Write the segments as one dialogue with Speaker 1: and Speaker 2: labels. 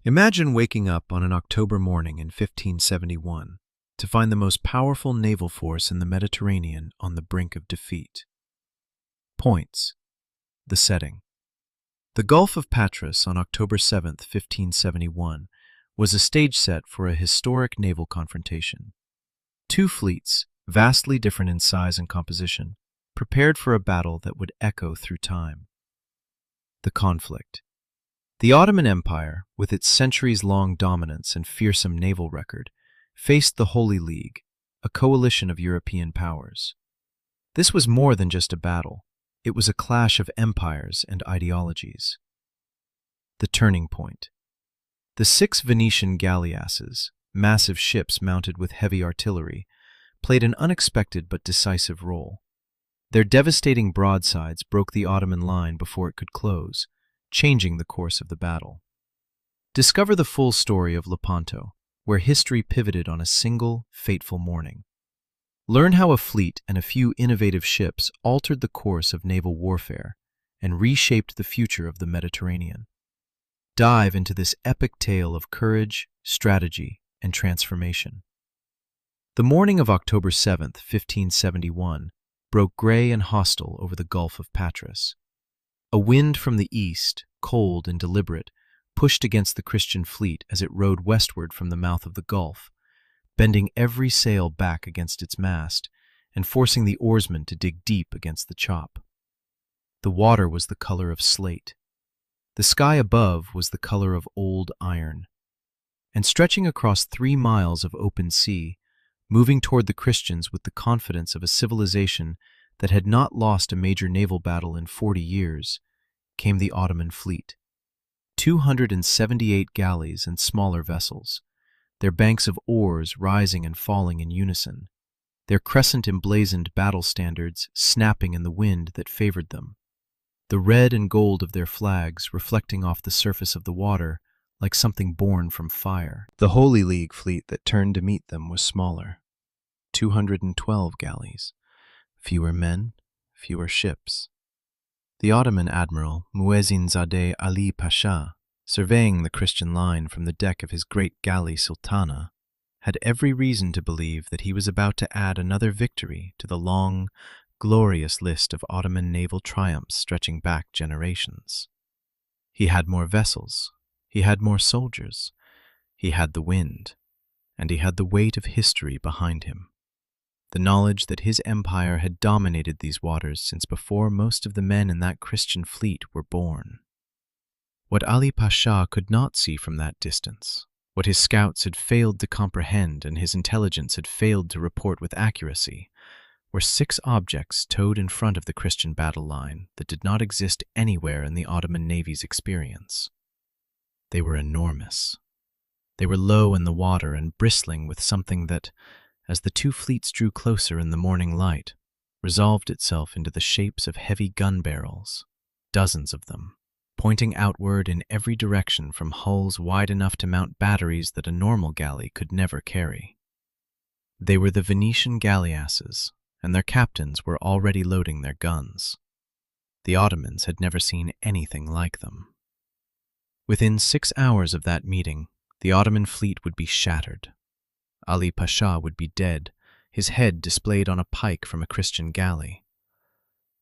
Speaker 1: Imagine waking up on an October morning in 1571 to find the most powerful naval force in the Mediterranean on the brink of defeat. Points. The setting. The Gulf of Patras on October 7, 1571, was a stage set for a historic naval confrontation. Two fleets, vastly different in size and composition, prepared for a battle that would echo through time. The conflict. The Ottoman Empire, with its centuries-long dominance and fearsome naval record, faced the Holy League, a coalition of European powers. This was more than just a battle. It was a clash of empires and ideologies. The turning point. The 6 Venetian galleasses, massive ships mounted with heavy artillery, played an unexpected but decisive role. Their devastating broadsides broke the Ottoman line before it could close, changing the course of the battle. Discover the full story of Lepanto, where history pivoted on a single, fateful morning. Learn how a fleet and a few innovative ships altered the course of naval warfare and reshaped the future of the Mediterranean. Dive into this epic tale of courage, strategy, and transformation. The morning of October 7, 1571, broke gray and hostile over the Gulf of Patras. A wind from the east, cold and deliberate, pushed against the Christian fleet as it rowed westward from the mouth of the Gulf, bending every sail back against its mast and forcing the oarsmen to dig deep against the chop. The water was the color of slate. The sky above was the color of old iron. And stretching across 3 miles of open sea, moving toward the Christians with the confidence of a civilization that had not lost a major naval battle in 40 years, came the Ottoman fleet. 278 galleys and smaller vessels, their banks of oars rising and falling in unison, their crescent-emblazoned battle standards snapping in the wind that favored them, the red and gold of their flags reflecting off the surface of the water like something born from fire. The Holy League fleet that turned to meet them was smaller, 212 galleys, fewer men, fewer ships. The Ottoman Admiral Ali Pasha, surveying the Christian line from the deck of his great galley Sultana, had every reason to believe that he was about to add another victory to the long, glorious list of Ottoman naval triumphs stretching back generations. He had more vessels, he had more soldiers, he had the wind, and he had the weight of history behind him. The knowledge that his empire had dominated these waters since before most of the men in that Christian fleet were born. What Ali Pasha could not see from that distance, what his scouts had failed to comprehend and his intelligence had failed to report with accuracy, were 6 objects towed in front of the Christian battle line that did not exist anywhere in the Ottoman Navy's experience. They were enormous. They were low in the water and bristling with something that, as the 2 fleets drew closer in the morning light, resolved itself into the shapes of heavy gun barrels, dozens of them, pointing outward in every direction from hulls wide enough to mount batteries that a normal galley could never carry. They were the Venetian Galleasses, and their captains were already loading their guns. The Ottomans had never seen anything like them. Within 6 hours of that meeting, the Ottoman fleet would be shattered. Ali Pasha would be dead, his head displayed on a pike from a Christian galley.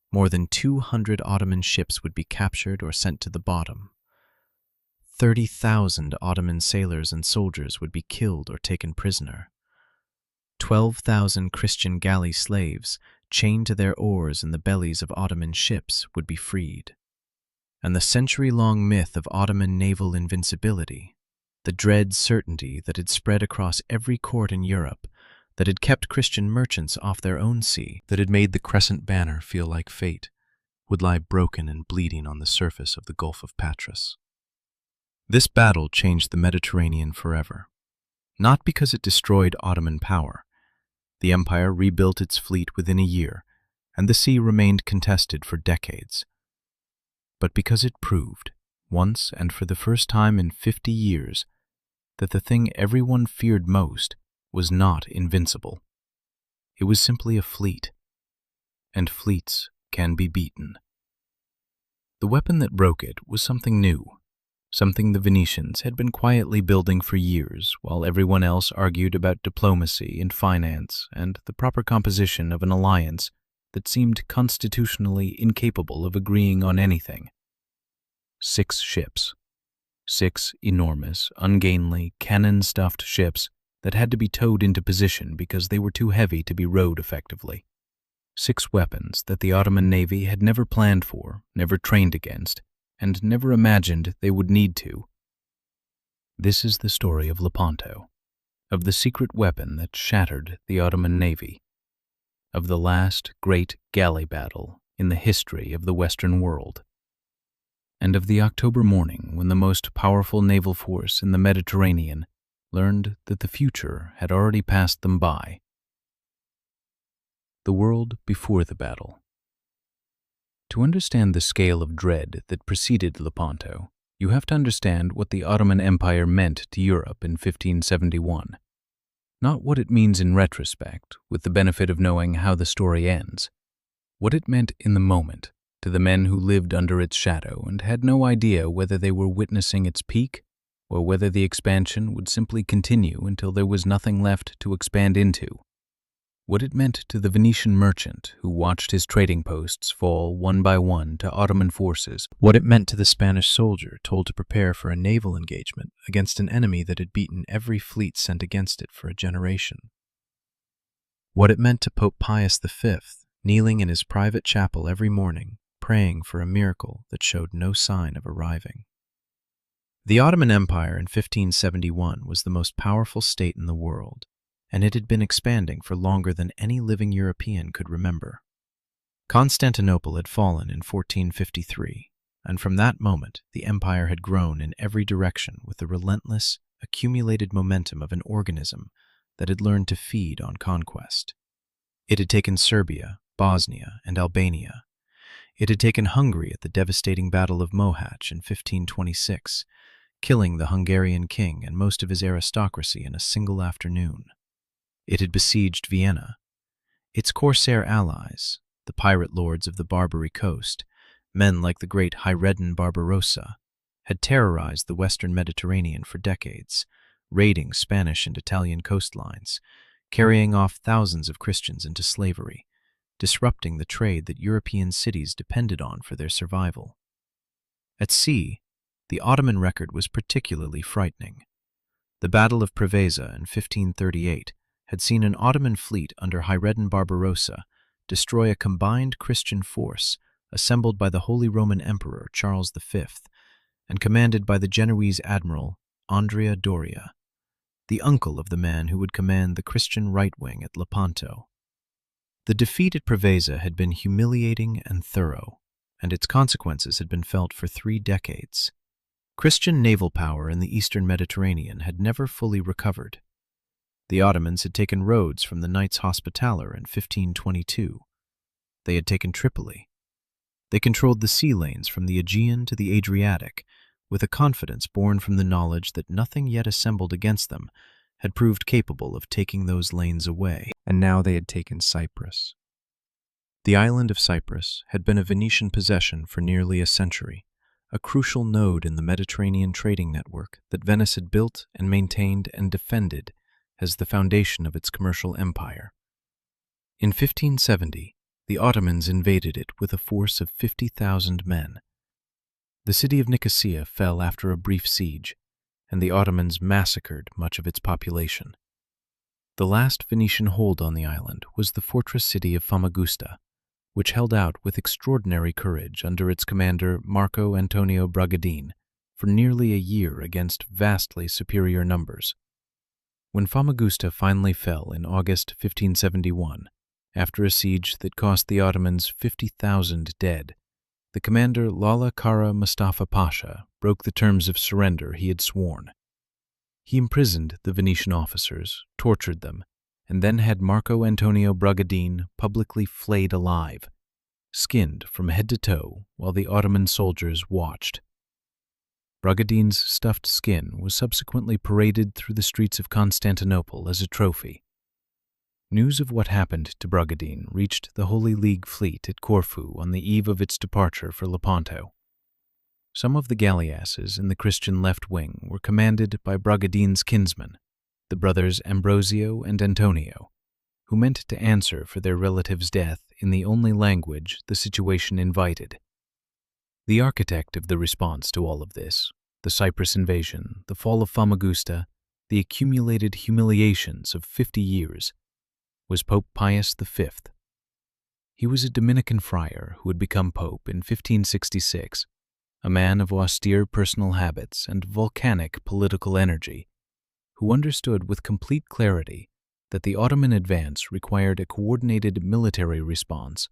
Speaker 1: More than 200 Ottoman ships would be captured or sent to the bottom. 30,000 Ottoman sailors and soldiers would be killed or taken prisoner. 12,000 Christian galley slaves, chained to their oars in the bellies of Ottoman ships, would be freed. And the century-long myth of Ottoman naval invincibility, the dread certainty that had spread across every court in Europe, that had kept Christian merchants off their own sea, that had made the crescent banner feel like fate, would lie broken and bleeding on the surface of the Gulf of Patras. This battle changed the Mediterranean forever, not because it destroyed Ottoman power. The empire rebuilt its fleet within a year, and the sea remained contested for decades, but because it proved, once and for the first time in 50 years, that the thing everyone feared most was not invincible. It was simply a fleet, and fleets can be beaten. The weapon that broke it was something new, something the Venetians had been quietly building for years while everyone else argued about diplomacy and finance and the proper composition of an alliance that seemed constitutionally incapable of agreeing on anything. 6 ships. 6 enormous, ungainly, cannon-stuffed ships that had to be towed into position because they were too heavy to be rowed effectively. 6 weapons that the Ottoman Navy had never planned for, never trained against, and never imagined they would need to. This is the story of Lepanto, of the secret weapon that shattered the Ottoman Navy, of the last great galley battle in the history of the Western world, and of the October morning when the most powerful naval force in the Mediterranean learned that the future had already passed them by. The world before the battle. To understand the scale of dread that preceded Lepanto, you have to understand what the Ottoman Empire meant to Europe in 1571. Not what it means in retrospect, with the benefit of knowing how the story ends. What it meant in the moment, to the men who lived under its shadow and had no idea whether they were witnessing its peak or whether the expansion would simply continue until there was nothing left to expand into. What it meant to the Venetian merchant who watched his trading posts fall one by one to Ottoman forces. What it meant to the Spanish soldier told to prepare for a naval engagement against an enemy that had beaten every fleet sent against it for a generation. What it meant to Pope Pius V, kneeling in his private chapel every morning, praying for a miracle that showed no sign of arriving. The Ottoman Empire in 1571 was the most powerful state in the world, and it had been expanding for longer than any living European could remember. Constantinople had fallen in 1453, and from that moment the empire had grown in every direction with the relentless, accumulated momentum of an organism that had learned to feed on conquest. It had taken Serbia, Bosnia, and Albania. It had taken Hungary at the devastating Battle of Mohacs in 1526, killing the Hungarian king and most of his aristocracy in a single afternoon. It had besieged Vienna. Its corsair allies, the pirate lords of the Barbary coast, men like the great Hayreddin Barbarossa, had terrorized the western Mediterranean for decades, raiding Spanish and Italian coastlines, carrying off thousands of Christians into slavery, disrupting the trade that European cities depended on for their survival. At sea, the Ottoman record was particularly frightening. The Battle of Preveza in 1538 had seen an Ottoman fleet under Hayreddin Barbarossa destroy a combined Christian force assembled by the Holy Roman Emperor Charles V and commanded by the Genoese admiral Andrea Doria, the uncle of the man who would command the Christian right wing at Lepanto. The defeat at Preveza had been humiliating and thorough, and its consequences had been felt for 3 decades. Christian naval power in the eastern Mediterranean had never fully recovered. The Ottomans had taken Rhodes from the Knights Hospitaller in 1522. They had taken Tripoli. They controlled the sea lanes from the Aegean to the Adriatic, with a confidence born from the knowledge that nothing yet assembled against them had proved capable of taking those lanes away. And now they had taken Cyprus. The island of Cyprus had been a Venetian possession for nearly a century, a crucial node in the Mediterranean trading network that Venice had built and maintained and defended as the foundation of its commercial empire. In 1570, the Ottomans invaded it with a force of 50,000 men. The city of Nicosia fell after a brief siege, and the Ottomans massacred much of its population. The last Venetian hold on the island was the fortress city of Famagusta, which held out with extraordinary courage under its commander Marco Antonio Bragadin for nearly a year against vastly superior numbers. When Famagusta finally fell in August 1571, after a siege that cost the Ottomans 50,000 dead, the commander Lala Kara Mustafa Pasha broke the terms of surrender he had sworn. He imprisoned the Venetian officers, tortured them, and then had Marco Antonio Bragadin publicly flayed alive, skinned from head to toe while the Ottoman soldiers watched. Bragadin's stuffed skin was subsequently paraded through the streets of Constantinople as a trophy. News of what happened to Bragadin reached the Holy League fleet at Corfu on the eve of its departure for Lepanto. Some of the Galleasses in the Christian left wing were commanded by Bragadine's kinsmen, the brothers Ambrosio and Antonio, who meant to answer for their relative's death in the only language the situation invited. The architect of the response to all of this, the Cyprus invasion, the fall of Famagusta, the accumulated humiliations of 50 years, was Pope Pius V. He was a Dominican friar who had become pope in 1566, a man of austere personal habits and volcanic political energy, who understood with complete clarity that the Ottoman advance required a coordinated military response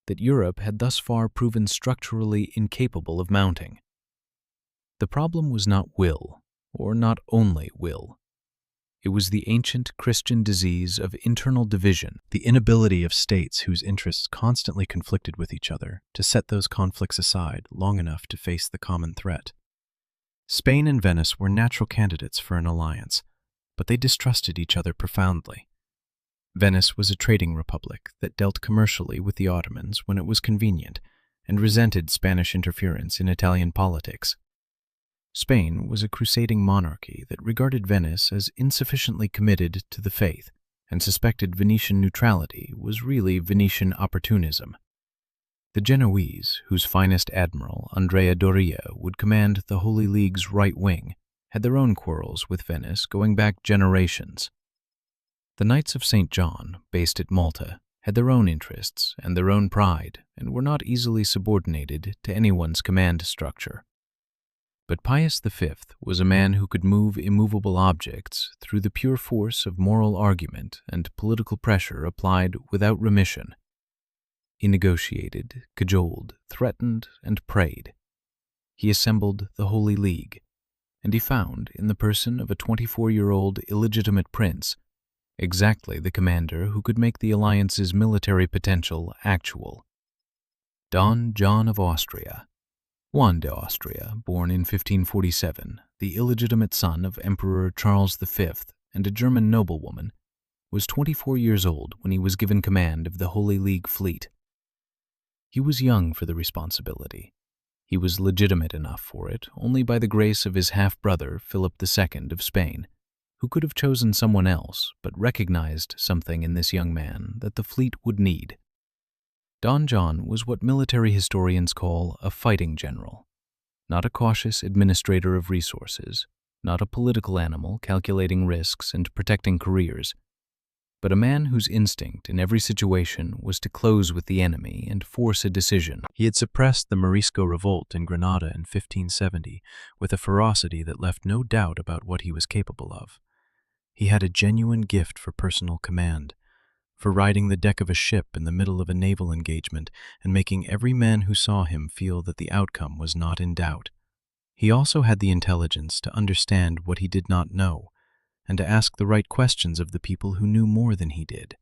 Speaker 1: that Europe had thus far proven structurally incapable of mounting. The problem was not will, or not only will. It was the ancient Christian disease of internal division, the inability of states whose interests constantly conflicted with each other to set those conflicts aside long enough to face the common threat. Spain and Venice were natural candidates for an alliance, but they distrusted each other profoundly. Venice was a trading republic that dealt commercially with the Ottomans when it was convenient and resented Spanish interference in Italian politics. Spain was a crusading monarchy that regarded Venice as insufficiently committed to the faith and suspected Venetian neutrality was really Venetian opportunism. The Genoese, whose finest admiral, Andrea Doria, would command the Holy League's right wing, had their own quarrels with Venice going back generations. The Knights of St. John, based at Malta, had their own interests and their own pride and were not easily subordinated to anyone's command structure. But Pius V was a man who could move immovable objects through the pure force of moral argument and political pressure applied without remission. He negotiated, cajoled, threatened, and prayed. He assembled the Holy League, and he found, in the person of a 24-year-old illegitimate prince, exactly the commander who could make the alliance's military potential actual. Don John of Austria, Juan de Austria, born in 1547, the illegitimate son of Emperor Charles V and a German noblewoman, was 24 years old when he was given command of the Holy League fleet. He was young for the responsibility. He was legitimate enough for it only by the grace of his half-brother Philip II of Spain, who could have chosen someone else but recognized something in this young man that the fleet would need. Don John was what military historians call a fighting general, not a cautious administrator of resources, not a political animal calculating risks and protecting careers, but a man whose instinct in every situation was to close with the enemy and force a decision. He had suppressed the Morisco revolt in Granada in 1570 with a ferocity that left no doubt about what he was capable of. He had a genuine gift for personal command, for riding the deck of a ship in the middle of a naval engagement and making every man who saw him feel that the outcome was not in doubt. He also had the intelligence to understand what he did not know and to ask the right questions of the people who knew more than he did.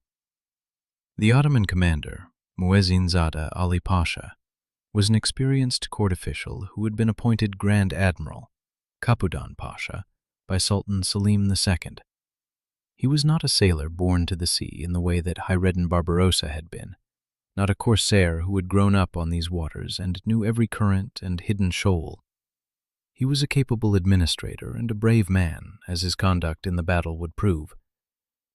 Speaker 1: The Ottoman commander, Muezzin Zada Ali Pasha, was an experienced court official who had been appointed Grand Admiral, Capudan Pasha, by Sultan Selim II. He was not a sailor born to the sea in the way that Hayreddin Barbarossa had been, not a corsair who had grown up on these waters and knew every current and hidden shoal. He was a capable administrator and a brave man, as his conduct in the battle would prove,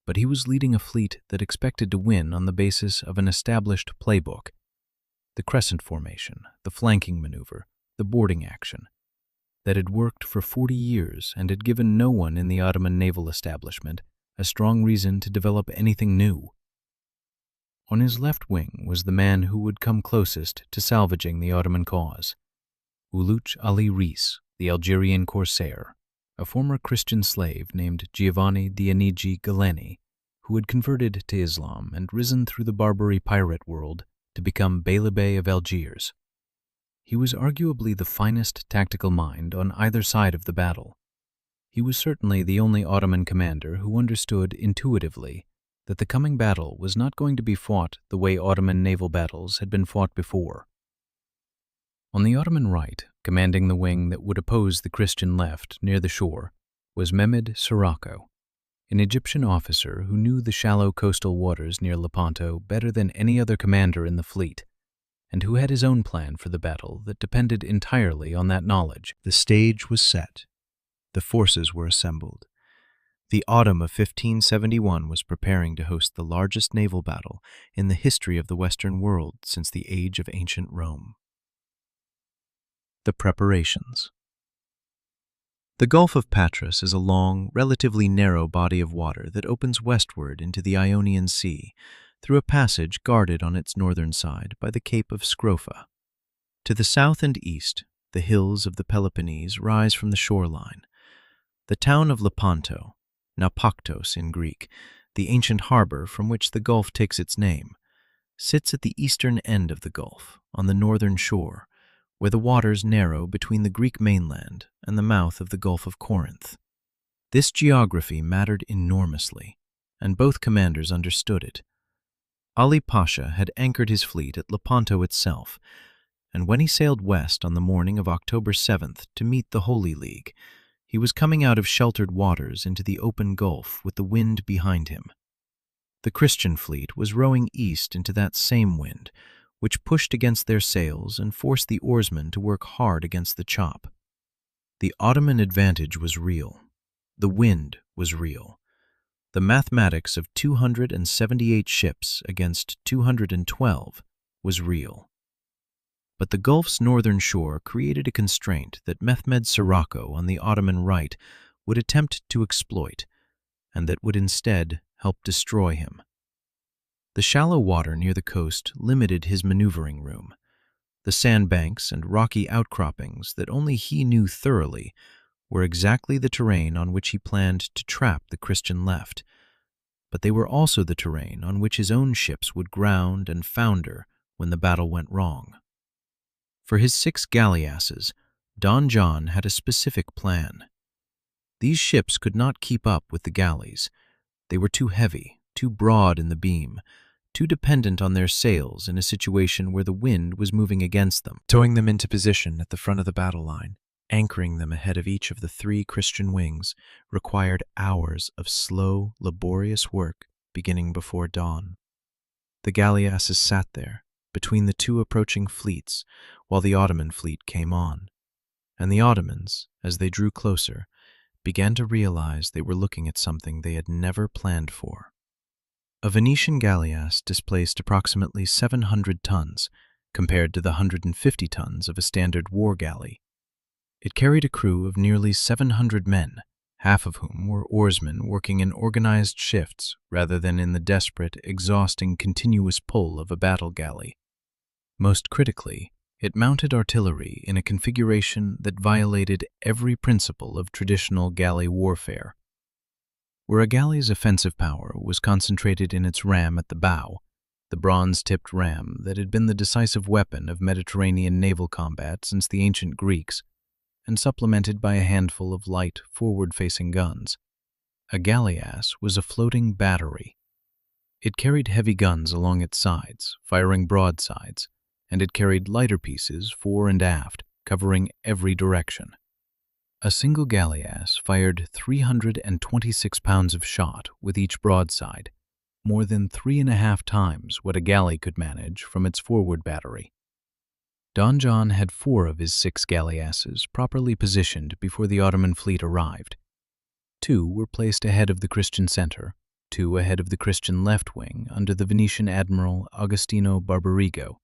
Speaker 1: but he was leading a fleet that expected to win on the basis of an established playbook: the crescent formation, the flanking maneuver, the boarding action, that had worked for 40 years and had given no one in the Ottoman naval establishment a strong reason to develop anything new. On his left wing was the man who would come closest to salvaging the Ottoman cause, Uluç Ali Reis, the Algerian corsair, a former Christian slave named Giovanni Dionigi Galeni, who had converted to Islam and risen through the Barbary pirate world to become Beylerbey of Algiers. He was arguably the finest tactical mind on either side of the battle. He was certainly the only Ottoman commander who understood intuitively that the coming battle was not going to be fought the way Ottoman naval battles had been fought before. On the Ottoman right, commanding the wing that would oppose the Christian left near the shore, was Mehmed Sirocco, an Egyptian officer who knew the shallow coastal waters near Lepanto better than any other commander in the fleet,
Speaker 2: and who had his own plan for the battle that depended entirely on that knowledge.
Speaker 1: The stage was set. The forces were assembled. The autumn of 1571 was preparing to host the largest naval battle in the history of the Western world since the age of ancient Rome. The preparations. The Gulf of Patras is a long, relatively narrow body of water that opens westward into the Ionian Sea through a passage guarded on its northern side by the Cape of Scrofa. To the south and east, the hills of the Peloponnese rise from the shoreline. The town of Lepanto, Naupaktos in Greek, the ancient harbor from which the Gulf takes its name, sits at the eastern end of the Gulf, on the northern shore, where the waters narrow between the Greek mainland and the mouth of the Gulf of Corinth. This geography mattered enormously, and both commanders understood it. Ali Pasha had anchored his fleet at Lepanto itself, and when he sailed west on the morning of October 7th to meet the Holy League, he was coming out of sheltered waters into the open Gulf with the wind behind him. The Christian fleet was rowing east into that same wind, which pushed against their sails and forced the oarsmen to work hard against the chop. The Ottoman advantage was real. The wind was real. The mathematics of 278 ships against 212 was real. But the Gulf's northern shore created a constraint that Mehmed Sirocco on the Ottoman right would attempt to exploit, and that would instead help destroy him. The shallow water near the coast limited his maneuvering room. The sandbanks and rocky outcroppings that only he knew thoroughly were exactly the terrain on which he planned to trap the Christian left, but they were also the terrain on which his own ships would ground and founder when the battle went wrong. For his 6 galleasses, Don John had a specific plan. These ships could not keep up with the galleys. They were too heavy, too broad in the beam, too dependent on their sails in a situation where the wind was moving against them. Towing them into position at the front of the battle line, anchoring them ahead of each of the 3 Christian wings, required hours of slow, laborious work beginning before dawn. The galleasses sat there, between the 2 approaching fleets, while the Ottoman fleet came on. And the Ottomans, as they drew closer, began to realize they were looking at something they had never planned for. A Venetian galleass displaced approximately 700 tons, compared to the 150 tons of a standard war galley. It carried a crew of nearly 700 men, half of whom were oarsmen working in organized shifts rather than in the desperate, exhausting, continuous pull of a battle galley. Most critically, it mounted artillery in a configuration that violated every principle of traditional galley warfare. Where a galley's offensive power was concentrated in its ram at the bow, the bronze-tipped ram that had been the decisive weapon of Mediterranean naval combat since the ancient Greeks, and supplemented by a handful of light, forward-facing guns, a galleass was a floating battery. It carried heavy guns along its sides, firing broadsides, and it carried lighter pieces fore and aft, covering every direction. A single galleass fired 326 pounds of shot with each broadside, more than 3.5 times what a galley could manage from its forward battery. Don John had 4 of his 6 galleasses properly positioned before the Ottoman fleet arrived. 2 were placed ahead of the Christian center, 2 ahead of the Christian left wing under the Venetian Admiral Agostino Barbarigo.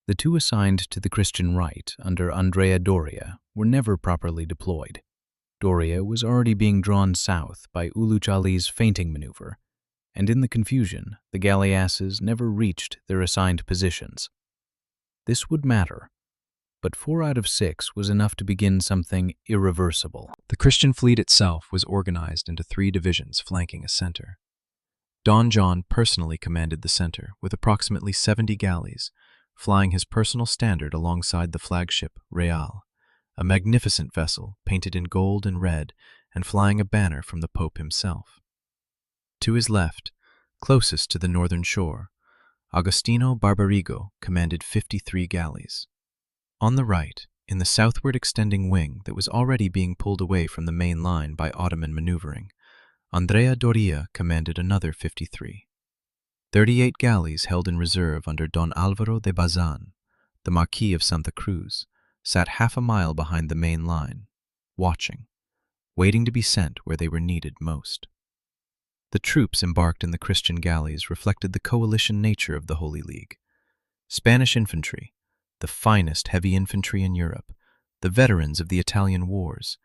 Speaker 1: The 2 assigned to the Christian right under Andrea Doria were never properly deployed. Doria was already being drawn south by Uluc Ali's feinting maneuver, and in the confusion, the galleasses never reached their assigned positions. This would matter, but 4 out of 6 was enough to begin something irreversible. The Christian fleet itself was organized into 3 divisions flanking a center. Don John personally commanded the center with approximately 70 galleys, flying his personal standard alongside the flagship Real, a magnificent vessel painted in gold and red and flying a banner from the Pope himself. To his left, closest to the northern shore, Agostino Barbarigo commanded 53 galleys. On the right, in the southward extending wing that was already being pulled away from the main line by Ottoman maneuvering, Andrea Doria commanded another 53. 38 galleys held in reserve under Don Alvaro de Bazan, the Marquis of Santa Cruz, sat half a mile behind the main line, watching, waiting to be sent where they were needed most. The troops embarked in the Christian galleys reflected the coalition nature of the Holy League. Spanish infantry, the finest heavy infantry in Europe, the veterans of the Italian wars,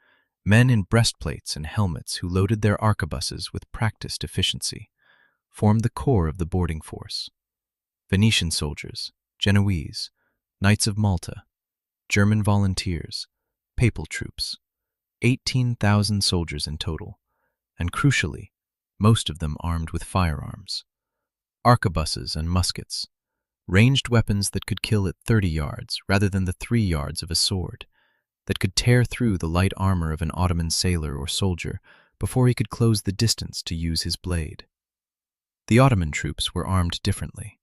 Speaker 1: men in breastplates and helmets who loaded their arquebuses with practiced efficiency, formed the core of the boarding force. Venetian soldiers, Genoese, Knights of Malta, German volunteers, papal troops, 18,000 soldiers in total, and crucially, most of them armed with firearms. Arquebuses and muskets, ranged weapons that could kill at 30 yards rather than the 3 yards of a sword, that could tear through the light armor of an Ottoman sailor or soldier before he could close the distance to use his blade. The Ottoman troops were armed differently.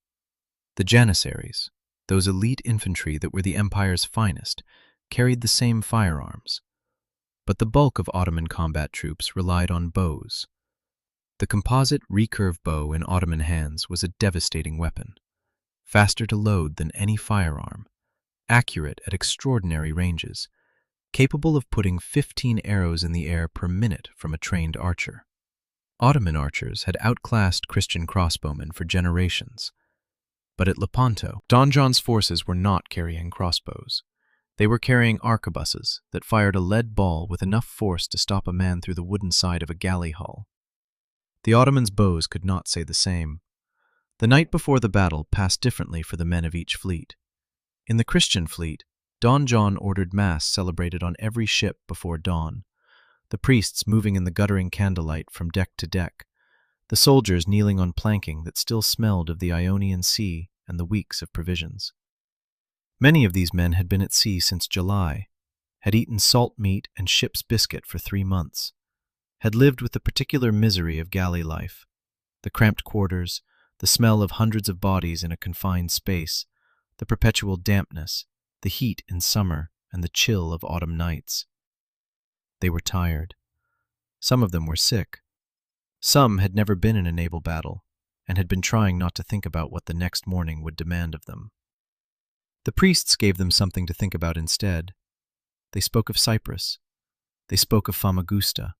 Speaker 1: The Janissaries, those elite infantry that were the empire's finest, carried the same firearms. But the bulk of Ottoman combat troops relied on bows. The composite recurve bow in Ottoman hands was a devastating weapon, faster to load than any firearm, accurate at extraordinary ranges, capable of putting 15 arrows in the air per minute from a trained archer. Ottoman archers had outclassed Christian crossbowmen for generations. But at Lepanto, Don John's forces were not carrying crossbows. They were carrying arquebuses that fired a lead ball with enough force to stop a man through the wooden side of a galley hull. The Ottomans' bows could not say the same. The night before the battle passed differently for the men of each fleet. In the Christian fleet, Don John ordered Mass celebrated on every ship before dawn, the priests moving in the guttering candlelight from deck to deck, the soldiers kneeling on planking that still smelled of the Ionian Sea and the weeks of provisions. Many of these men had been at sea since July, had eaten salt meat and ship's biscuit for 3 months, had lived with the particular misery of galley life, the cramped quarters, the smell of hundreds of bodies in a confined space, the perpetual dampness, the heat in summer, and the chill of autumn nights. They were tired. Some of them were sick. Some had never been in a naval battle and had been trying not to think about what the next morning would demand of them. The priests gave them something to think about instead. They spoke of Cyprus. They spoke of Famagusta.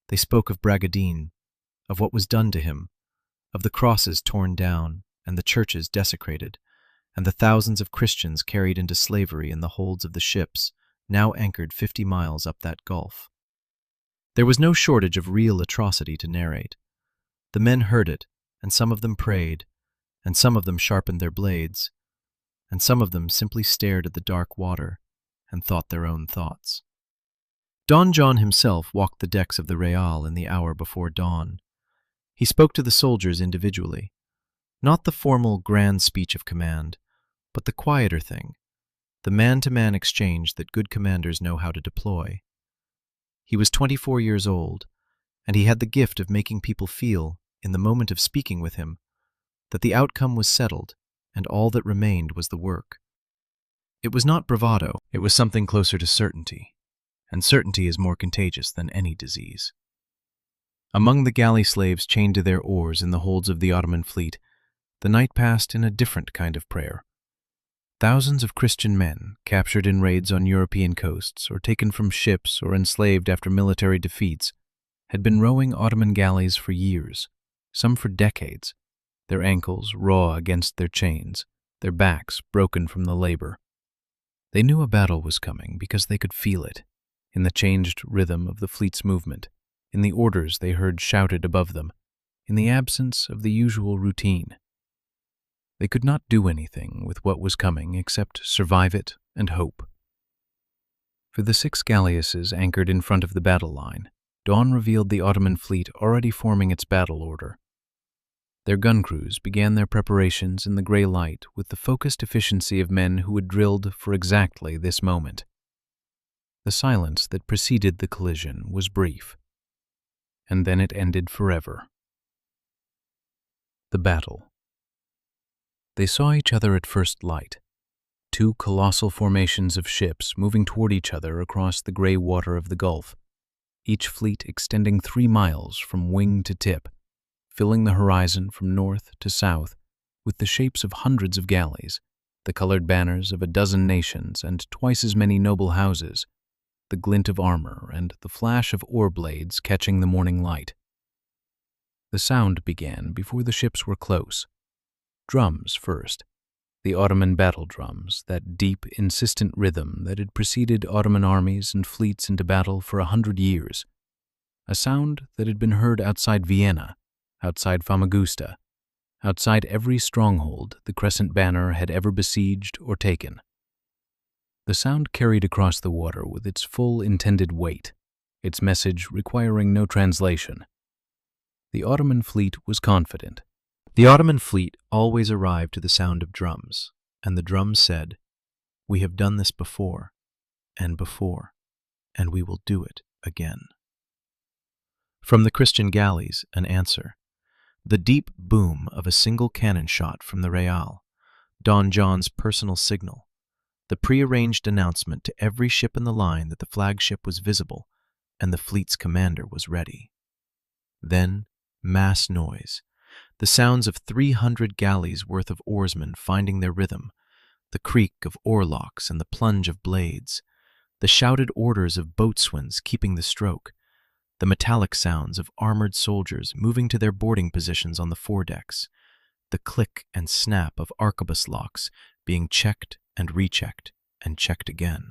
Speaker 1: They spoke of Bragadin, of what was done to him, of the crosses torn down and the churches desecrated, and the thousands of Christians carried into slavery in the holds of the ships, now anchored 50 miles up that gulf. There was no shortage of real atrocity to narrate. The men heard it, and some of them prayed, and some of them sharpened their blades, and some of them simply stared at the dark water and thought their own thoughts. Don John himself walked the decks of the Real in the hour before dawn. He spoke to the soldiers individually, not the formal grand speech of command, but the quieter thing, the man-to-man exchange that good commanders know how to deploy. He was 24 years old, and he had the gift of making people feel, in the moment of speaking with him, that the outcome was settled and all that remained was the work. It was not bravado, it was something closer to certainty, and certainty is more contagious than any disease. Among the galley slaves chained to their oars in the holds of the Ottoman fleet, the night passed in a different kind of prayer. Thousands of Christian men, captured in raids on European coasts or taken from ships or enslaved after military defeats, had been rowing Ottoman galleys for years, some for decades, their ankles raw against their chains, their backs broken from the labor. They knew a battle was coming because they could feel it, in the changed rhythm of the fleet's movement, in the orders they heard shouted above them, in the absence of the usual routine. They could not do anything with what was coming except survive it and hope. For the 6 galleasses anchored in front of the battle line, dawn revealed the Ottoman fleet already forming its battle order. Their gun crews began their preparations in the gray light with the focused efficiency of men who had drilled for exactly this moment. The silence that preceded the collision was brief, and then it ended forever. The battle. They saw each other at first light, 2 colossal formations of ships moving toward each other across the gray water of the Gulf, each fleet extending 3 miles from wing to tip,
Speaker 2: filling the horizon from north to south with the shapes of hundreds of galleys, the colored banners of a dozen nations and twice as many noble houses, the glint of armor and the flash of oar blades catching the morning light. The sound began before the ships were close. Drums first, the Ottoman battle drums, that deep, insistent rhythm that had preceded Ottoman armies and fleets into battle for 100 years, a sound that had been heard outside Vienna, outside Famagusta, outside every stronghold the Crescent Banner had ever besieged or taken. The sound carried across the water with its full intended weight, its message requiring no translation. The Ottoman fleet was confident.
Speaker 1: The Ottoman fleet always arrived to the sound of drums, and the drums said, "We have done this before, and we will do it again." From the Christian galleys, an answer. The deep boom of a single cannon shot from the Real, Don John's personal signal, the prearranged announcement to every ship in the line that the flagship was visible and the fleet's commander was ready. Then, mass noise, the sounds of 300 galleys worth of oarsmen finding their rhythm, the creak of oarlocks and the plunge of blades, the shouted orders of boatswains keeping the stroke, the metallic sounds of armored soldiers moving to their boarding positions on the foredecks, the click and snap of arquebus locks being checked and rechecked and checked again.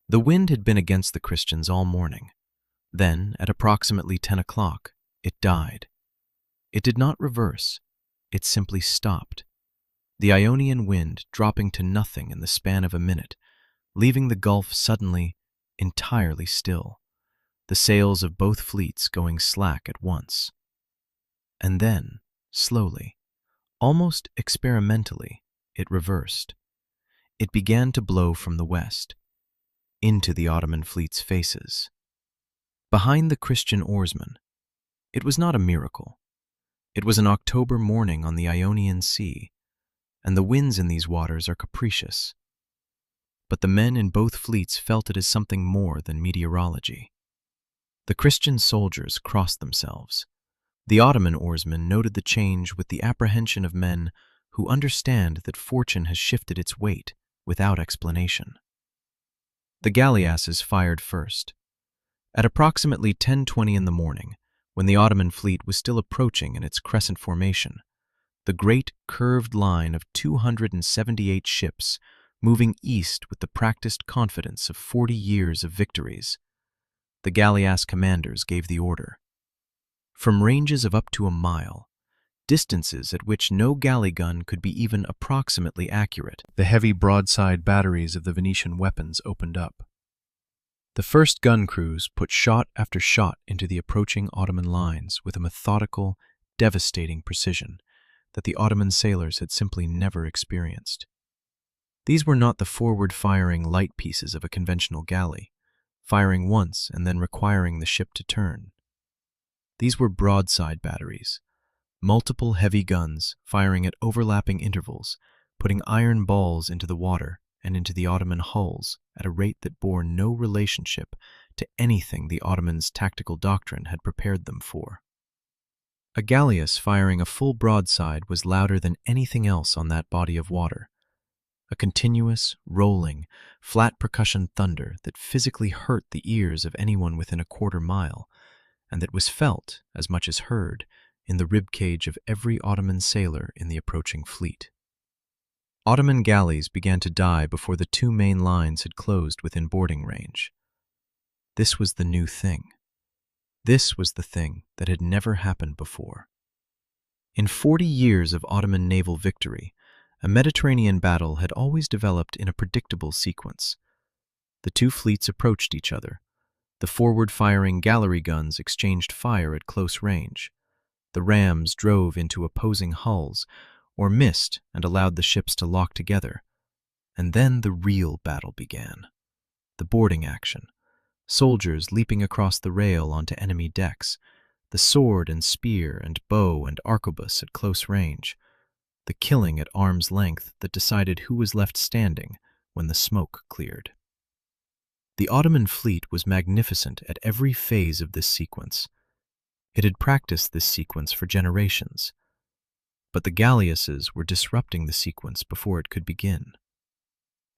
Speaker 1: The wind had been against the Christians all morning. Then, at approximately 10 o'clock, it died. It did not reverse, it simply stopped, the Ionian wind dropping to nothing in the span of a minute, leaving the Gulf suddenly entirely still, the sails of both fleets going slack at once. And then, slowly, almost experimentally, it reversed. It began to blow from the west, into the Ottoman fleet's faces. Behind the Christian oarsmen, it was not a miracle. It was an October morning on the Ionian Sea, and the winds in these waters are capricious. But the men in both fleets felt it as something more than meteorology. The Christian soldiers crossed themselves. The Ottoman oarsmen noted the change with the apprehension of men who understand that fortune has shifted its weight without explanation. The Galleasses fired first. At approximately 10:20 in the morning, when the Ottoman fleet was still approaching in its crescent formation, the great curved line of 278 ships moving east with the practiced confidence of 40 years of victories, the Galleass commanders gave the order. From ranges of up to a mile, distances at which no galley gun could be even approximately accurate, the heavy broadside batteries of the Venetian weapons opened up. The first gun crews put shot after shot into the approaching Ottoman lines with a methodical, devastating precision that the Ottoman sailors had simply never experienced. These were not the forward-firing light pieces of a conventional galley, firing once and then requiring the ship to turn. These were broadside batteries, multiple heavy guns firing at overlapping intervals, putting iron balls into the water and into the Ottoman hulls at a rate that bore no relationship to anything the Ottomans' tactical doctrine had prepared them for. A galleass firing a full broadside was louder than anything else on that body of water, a continuous, rolling, flat percussion thunder that physically hurt the ears of anyone within a quarter mile, and that was felt, as much as heard, in the ribcage of every Ottoman sailor in the approaching fleet. Ottoman galleys began to die before the two main lines had closed within boarding range. This was the new thing. This was the thing that had never happened before. In 40 years of Ottoman naval victory, a Mediterranean battle had always developed in a predictable sequence. The two fleets approached each other. The forward-firing gallery guns exchanged fire at close range. The rams drove into opposing hulls, or missed and allowed the ships to lock together. And then the real battle began. The boarding action. Soldiers leaping across the rail onto enemy decks. The sword and spear and bow and arquebus at close range. The killing at arm's length that decided who was left standing when the smoke cleared. The Ottoman fleet was magnificent at every phase of this sequence. It had practiced this sequence for generations, but the galleasses were disrupting the sequence before it could begin.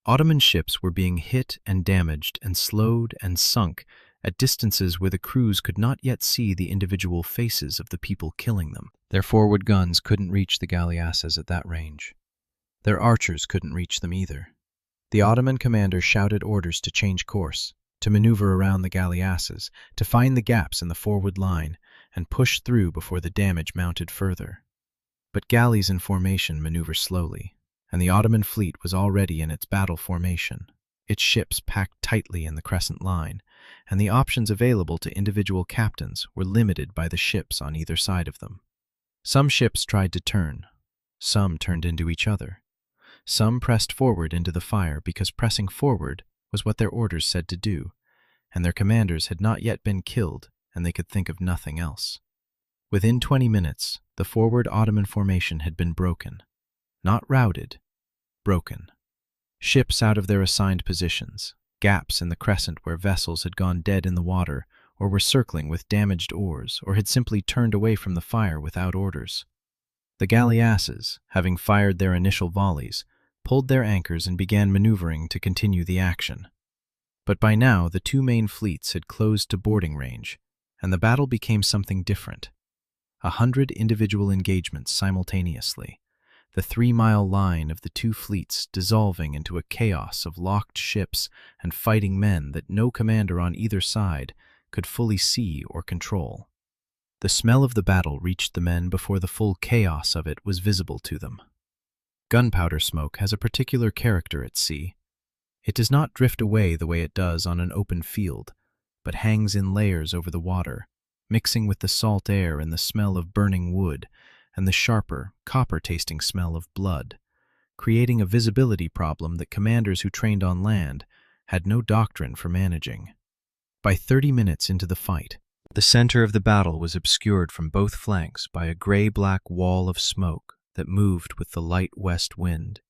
Speaker 1: Ottoman ships were being hit and damaged and slowed and sunk at distances where the crews could not yet see the individual faces of the people killing them. Their forward guns couldn't reach the galleasses at that range. Their archers couldn't reach them either. The Ottoman commander shouted orders to change course, to maneuver around the galleasses, to find the gaps in the forward line, and push through before the damage mounted further. But galleys in formation maneuver slowly, and the Ottoman fleet was already in its battle formation, its ships packed tightly in the crescent line, and the options available to individual captains were limited by the ships on either side of them. Some ships tried to turn, some turned into each other. Some pressed forward into the fire because pressing forward was what their orders said to do, and their commanders had not yet been killed and they could think of nothing else. Within 20 minutes, the forward Ottoman formation had been broken. Not routed, broken. Ships out of their assigned positions, gaps in the crescent where vessels had gone dead in the water or were circling with damaged oars or had simply turned away from the fire without orders. The galleasses, having fired their initial volleys, pulled their anchors and began maneuvering to continue the action. But by now the two main fleets had closed to boarding range, and the battle became something different. 100 individual engagements simultaneously, the 3-mile line of the two fleets dissolving into a chaos of locked ships and fighting men that no commander on either side could fully see or control. The smell of the battle reached the men before the full chaos of it was visible to them. Gunpowder smoke has a particular character at sea. It does not drift away the way it does on an open field, but hangs in layers over the water, mixing with the salt air and the smell of burning wood and the sharper, copper-tasting smell of blood, creating a visibility problem that commanders who trained on land had no doctrine for managing. By 30 minutes into the fight, the center of the battle was obscured from both flanks by a gray-black wall of smoke that moved with the light west wind,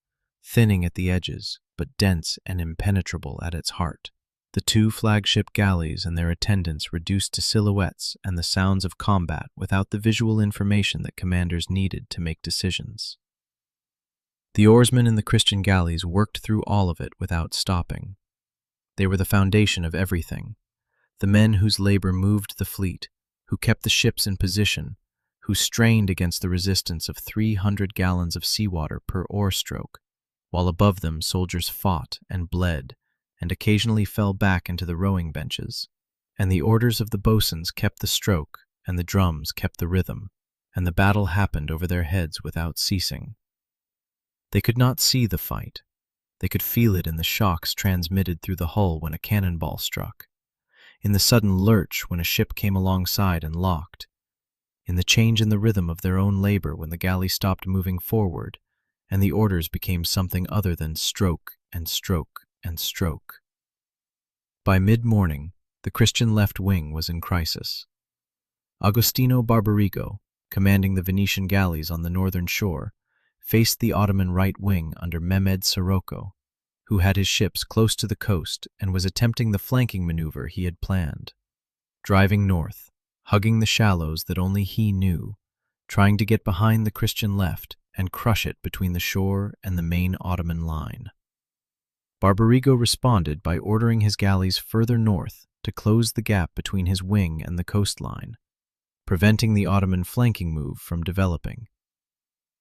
Speaker 1: thinning at the edges but dense and impenetrable at its heart. The two flagship galleys and their attendants reduced to silhouettes and the sounds of combat without the visual information that commanders needed to make decisions. The oarsmen in the Christian galleys worked through all of it without stopping. They were the foundation of everything, the men whose labor moved the fleet, who kept the ships in position, who strained against the resistance of 300 gallons of seawater per oar stroke, while above them soldiers fought and bled and occasionally fell back into the rowing benches, and the orders of the boatswains kept the stroke and the drums kept the rhythm, and the battle happened over their heads without ceasing. They could not see the fight. They could feel it in the shocks transmitted through the hull when a cannonball struck, in the sudden lurch when a ship came alongside and locked, in the change in the rhythm of their own labor when the galley stopped moving forward and the orders became something other than stroke and stroke and stroke. By mid-morning, the Christian left wing was in crisis. Agostino Barbarigo, commanding the Venetian galleys on the northern shore, faced the Ottoman right wing under Mehmed Sirocco, who had his ships close to the coast and was attempting the flanking maneuver he had planned. Driving north, hugging the shallows that only he knew, trying to get behind the Christian left and crush it between the shore and the main Ottoman line. Barbarigo responded by ordering his galleys further north to close the gap between his wing and the coastline, preventing the Ottoman flanking move from developing.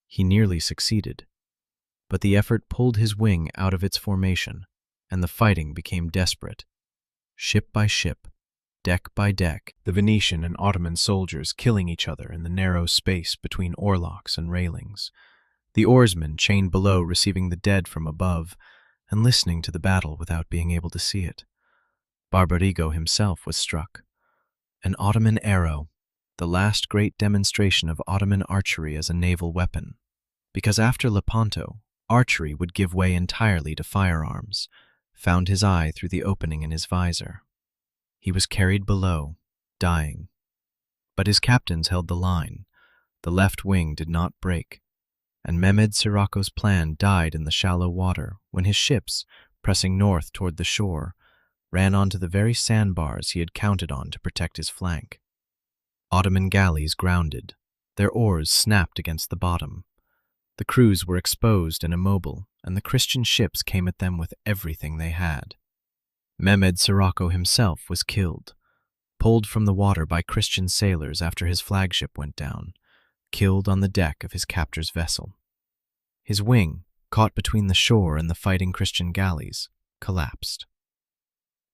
Speaker 1: He nearly succeeded, but the effort pulled his wing out of its formation, and the fighting became desperate. Ship by ship, deck by deck, the Venetian and Ottoman soldiers killing each other in the narrow space between oarlocks and railings, the oarsmen chained below receiving the dead from above and listening to the battle without being able to see it. Barbarigo himself was struck. An Ottoman arrow, the last great demonstration of Ottoman archery as a naval weapon, because after Lepanto, archery would give way entirely to firearms, found his eye through the opening in his visor. He was carried below, dying. But his captains held the line. The left wing did not break, and Mehmed Sirocco's plan died in the shallow water when his ships, pressing north toward the shore, ran onto the very sandbars he had counted on to protect his flank. Ottoman galleys grounded. Their oars snapped against the bottom. The crews were exposed and immobile, and the Christian ships came at them with everything they had. Mehmed Sirocco himself was killed, pulled from the water by Christian sailors after his flagship went down, killed on the deck of his captor's vessel. His wing, caught between the shore and the fighting Christian galleys, collapsed.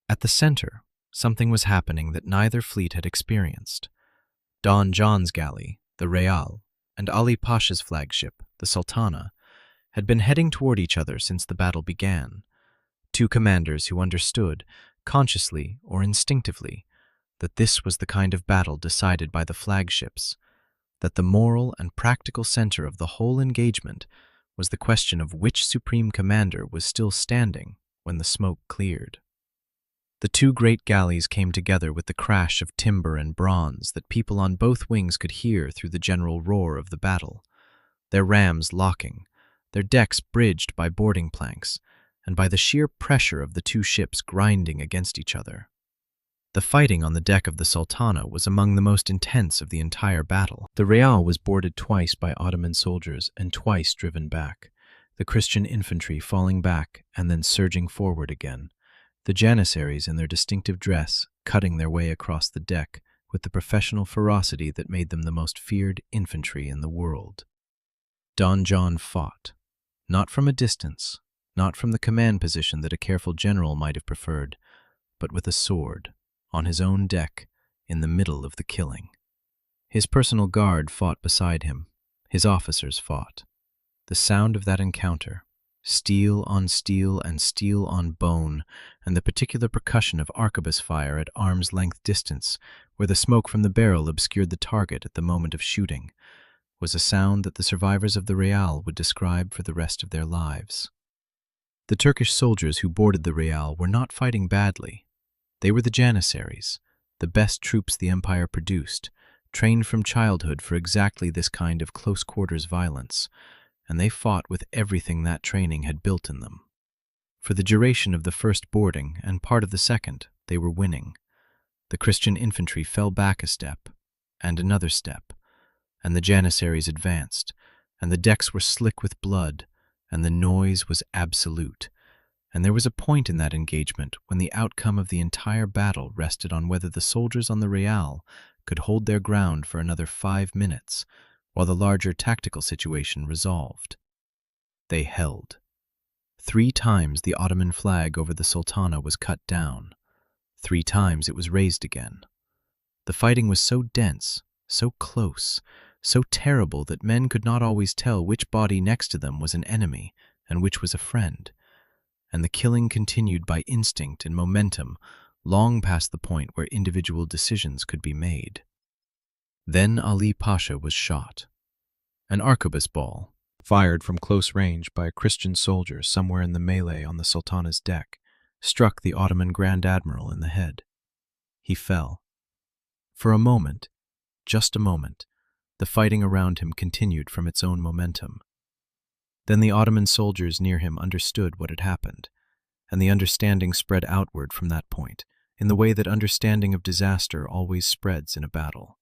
Speaker 1: At the center, something was happening that neither fleet had experienced. Don John's galley, the Real, and Ali Pasha's flagship, the Sultana, had been heading toward each other since the battle began. Two commanders who understood, consciously or instinctively, that this was the kind of battle decided by the flagships, that the moral and practical center of the whole engagement was the question of which supreme commander was still standing when the smoke cleared. The two great galleys came together with the crash of timber and bronze that people on both wings could hear through the general roar of the battle, their rams locking, their decks bridged by boarding planks, and by the sheer pressure of the two ships grinding against each other. The fighting on the deck of the Sultana was among the most intense of the entire battle. The Real was boarded twice by Ottoman soldiers and twice driven back, the Christian infantry falling back and then surging forward again, the Janissaries in their distinctive dress cutting their way across the deck with the professional ferocity that made them the most feared infantry in the world. Don John fought, not from a distance, not from the command position that a careful general might have preferred, but with a sword, on his own deck, in the middle of the killing. His personal guard fought beside him. His officers fought. The sound of that encounter, steel on steel and steel on bone, and the particular percussion of arquebus fire at arm's length distance, where the smoke from the barrel obscured the target at the moment of shooting, was a sound that the survivors of the Real would describe for the rest of their lives. The Turkish soldiers who boarded the Real were not fighting badly. They were the Janissaries, the best troops the Empire produced, trained from childhood for exactly this kind of close-quarters violence, and they fought with everything that training had built in them. For the duration of the first boarding and part of the second, they were winning. The Christian infantry fell back a step, and another step, and the Janissaries advanced, and the decks were slick with blood, and the noise was absolute. And there was a point in that engagement when the outcome of the entire battle rested on whether the soldiers on the Real could hold their ground for another 5 minutes, while the larger tactical situation resolved. They held. 3 times the Ottoman flag over the Sultana was cut down. 3 times it was raised again. The fighting was so dense, so close, so terrible that men could not always tell which body next to them was an enemy and which was a friend. And the killing continued by instinct and momentum long past the point where individual decisions could be made. Then Ali Pasha was shot. An arquebus ball, fired from close range by a Christian soldier somewhere in the melee on the Sultana's deck, struck the Ottoman Grand Admiral in the head. He fell. For a moment, just a moment, the fighting around him continued from its own momentum. Then the Ottoman soldiers near him understood what had happened, and the understanding spread outward from that point, in the way that understanding of disaster always spreads in a battle.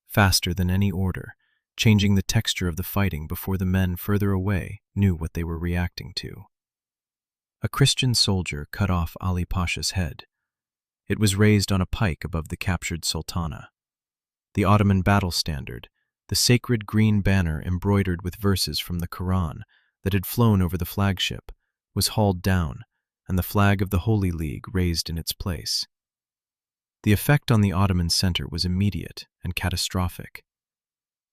Speaker 1: Faster than any order, changing the texture of the fighting before the men further away knew what they were reacting to. A Christian soldier cut off Ali Pasha's head. It was raised on a pike above the captured Sultana. The Ottoman battle standard, the sacred green banner embroidered with verses from the Quran that had flown over the flagship, was hauled down, and the flag of the Holy League raised in its place. The effect on the Ottoman center was immediate and catastrophic.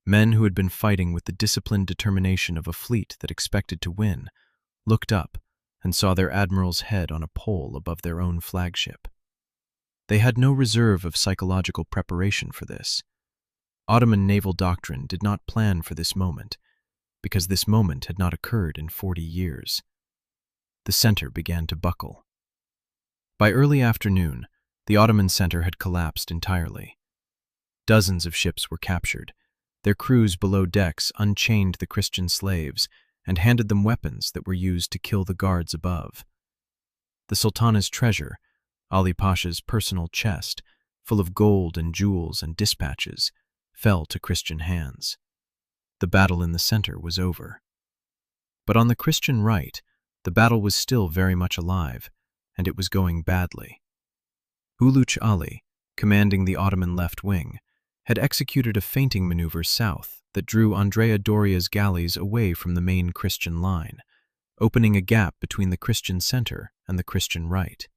Speaker 1: Men who had been fighting with the disciplined determination of a fleet that expected to win looked up and saw their admiral's head on a pole above their own flagship. They had no reserve of psychological preparation for this. Ottoman naval doctrine did not plan for this moment, because this moment had not occurred in 40 years. The center began to buckle. By early afternoon, the Ottoman center had collapsed entirely. Dozens of ships were captured. Their crews below decks unchained the Christian slaves and handed them weapons that were used to kill the guards above. The Sultana's treasure, Ali Pasha's personal chest, full of gold and jewels and dispatches, fell to Christian hands. The battle in the center was over. But on the Christian right, the battle was still very much alive, and it was going badly. Uluç Ali, commanding the Ottoman left wing, had executed a feinting maneuver south that drew Andrea Doria's galleys away from the main Christian line, opening a gap between the Christian center and the Christian right.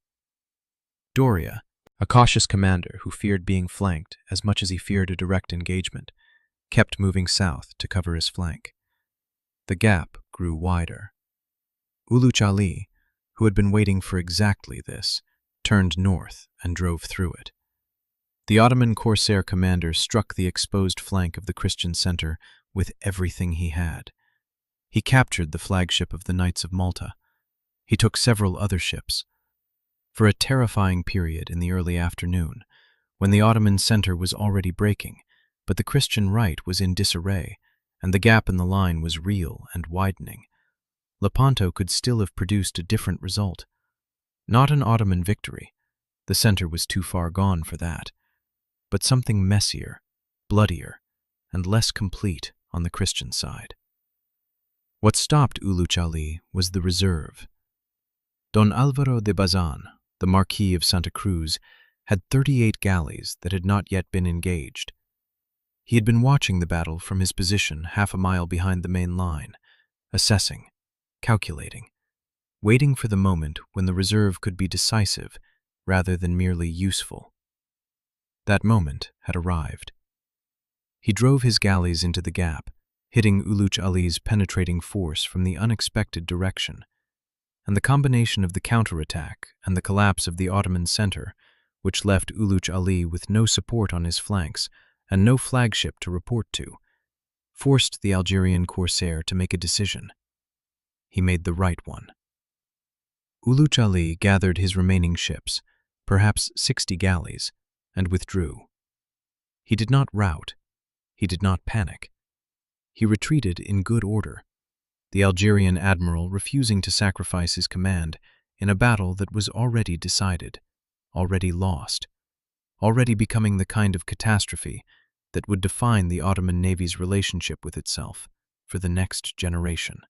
Speaker 1: Doria, a cautious commander who feared being flanked as much as he feared a direct engagement, kept moving south to cover his flank. The gap grew wider. Uluç Ali, who had been waiting for exactly this, turned north and drove through it. The Ottoman corsair commander struck the exposed flank of the Christian center with everything he had. He captured the flagship of the Knights of Malta. He took several other ships. For a terrifying period in the early afternoon, when the Ottoman center was already breaking, but the Christian right was in disarray, and the gap in the line was real and widening, Lepanto could still have produced a different result. Not an Ottoman victory. The center was too far gone for that. But something messier, bloodier, and less complete on the Christian side. What stopped Uluç Ali was the reserve. Don Álvaro de Bazan, the Marquis of Santa Cruz, had 38 galleys that had not yet been engaged. He had been watching the battle from his position half a mile behind the main line, assessing, calculating, waiting for the moment when the reserve could be decisive rather than merely useful. That moment had arrived. He drove his galleys into the gap, hitting Uluç Ali's penetrating force from the unexpected direction, and the combination of the counterattack and the collapse of the Ottoman center, which left Uluç Ali with no support on his flanks and no flagship to report to, forced the Algerian corsair to make a decision. He made the right one. Uluç Ali gathered his remaining ships, perhaps 60 galleys, and withdrew. He did not rout. He did not panic. He retreated in good order, the Algerian admiral refusing to sacrifice his command in a battle that was already decided, already lost, already becoming the kind of catastrophe that would define the Ottoman Navy's relationship with itself for the next generation.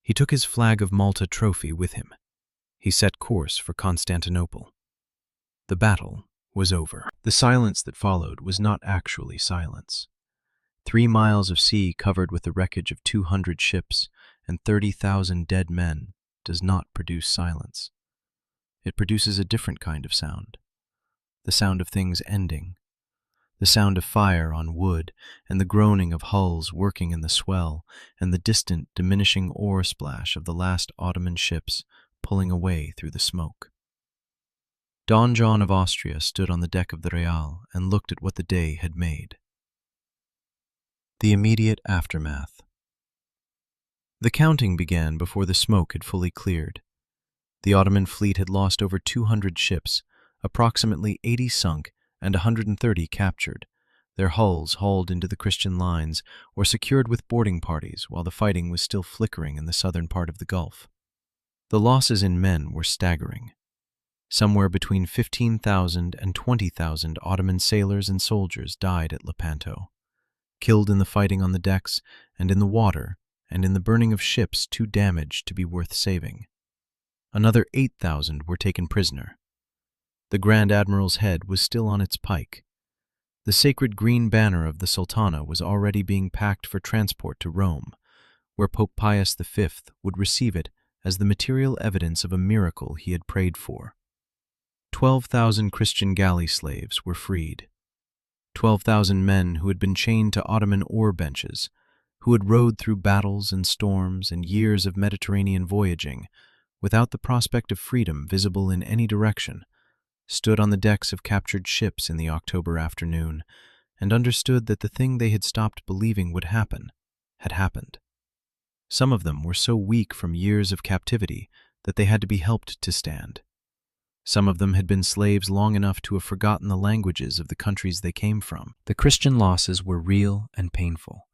Speaker 1: He took his flag of Malta trophy with him. He set course for Constantinople. The battle was over. The silence that followed was not actually silence. 3 miles of sea covered with the wreckage of 200 ships and 30,000 dead men does not produce silence. It produces a different kind of sound. The sound of things ending. The sound of fire on wood and the groaning of hulls working in the swell and the distant diminishing oar splash of the last Ottoman ships pulling away through the smoke. Don John of Austria stood on the deck of the Real and looked at what the day had made. The immediate aftermath. The counting began before the smoke had fully cleared. The Ottoman fleet had lost over 200 ships, approximately 80 sunk and 130 captured, their hulls hauled into the Christian lines or secured with boarding parties while the fighting was still flickering in the southern part of the Gulf. The losses in men were staggering. Somewhere between 15,000 and 20,000 Ottoman sailors and soldiers died at Lepanto, killed in the fighting on the decks and in the water and in the burning of ships too damaged to be worth saving. Another 8,000 were taken prisoner. The Grand Admiral's head was still on its pike. The sacred green banner of the Sultana was already being packed for transport to Rome, where Pope Pius V would receive it as the material evidence of a miracle he had prayed for. 12,000 Christian galley slaves were freed. 12,000 men who had been chained to Ottoman oar benches, who had rowed through battles and storms and years of Mediterranean voyaging, without the prospect of freedom visible in any direction, stood on the decks of captured ships in the October afternoon and understood that the thing they had stopped believing would happen had happened. Some of them were so weak from years of captivity that they had to be helped to stand. Some of them had been slaves long enough to have forgotten the languages of the countries they came from. The Christian losses were real and painful.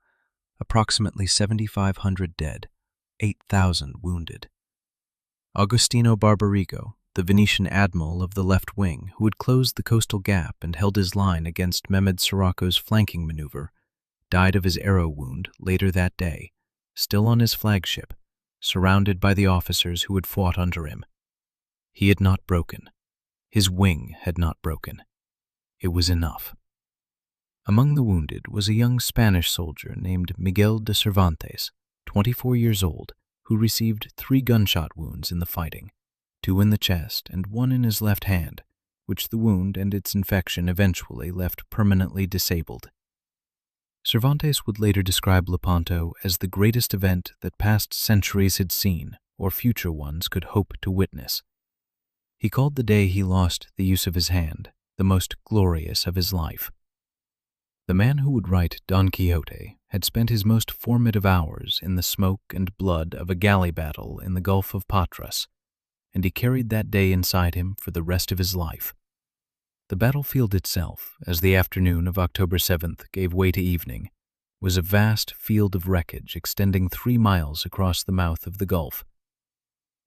Speaker 1: Approximately 7,500 dead, 8,000 wounded. Agostino Barbarigo, the Venetian admiral of the left wing, who had closed the coastal gap and held his line against Mehmed Sirocco's flanking maneuver, died of his arrow wound later that day, still on his flagship, surrounded by the officers who had fought under him. He had not broken. His wing had not broken. It was enough. Among the wounded was a young Spanish soldier named Miguel de Cervantes, 24 years old, who received 3 gunshot wounds in the fighting, 2 in the chest and 1 in his left hand, which the wound and its infection eventually left permanently disabled. Cervantes would later describe Lepanto as the greatest event that past centuries had seen or future ones could hope to witness. He called the day he lost the use of his hand the most glorious of his life. The man who would write Don Quixote had spent his most formative hours in the smoke and blood of a galley battle in the Gulf of Patras, and he carried that day inside him for the rest of his life. The battlefield itself, as the afternoon of October 7th gave way to evening, was a vast field of wreckage extending 3 miles across the mouth of the Gulf.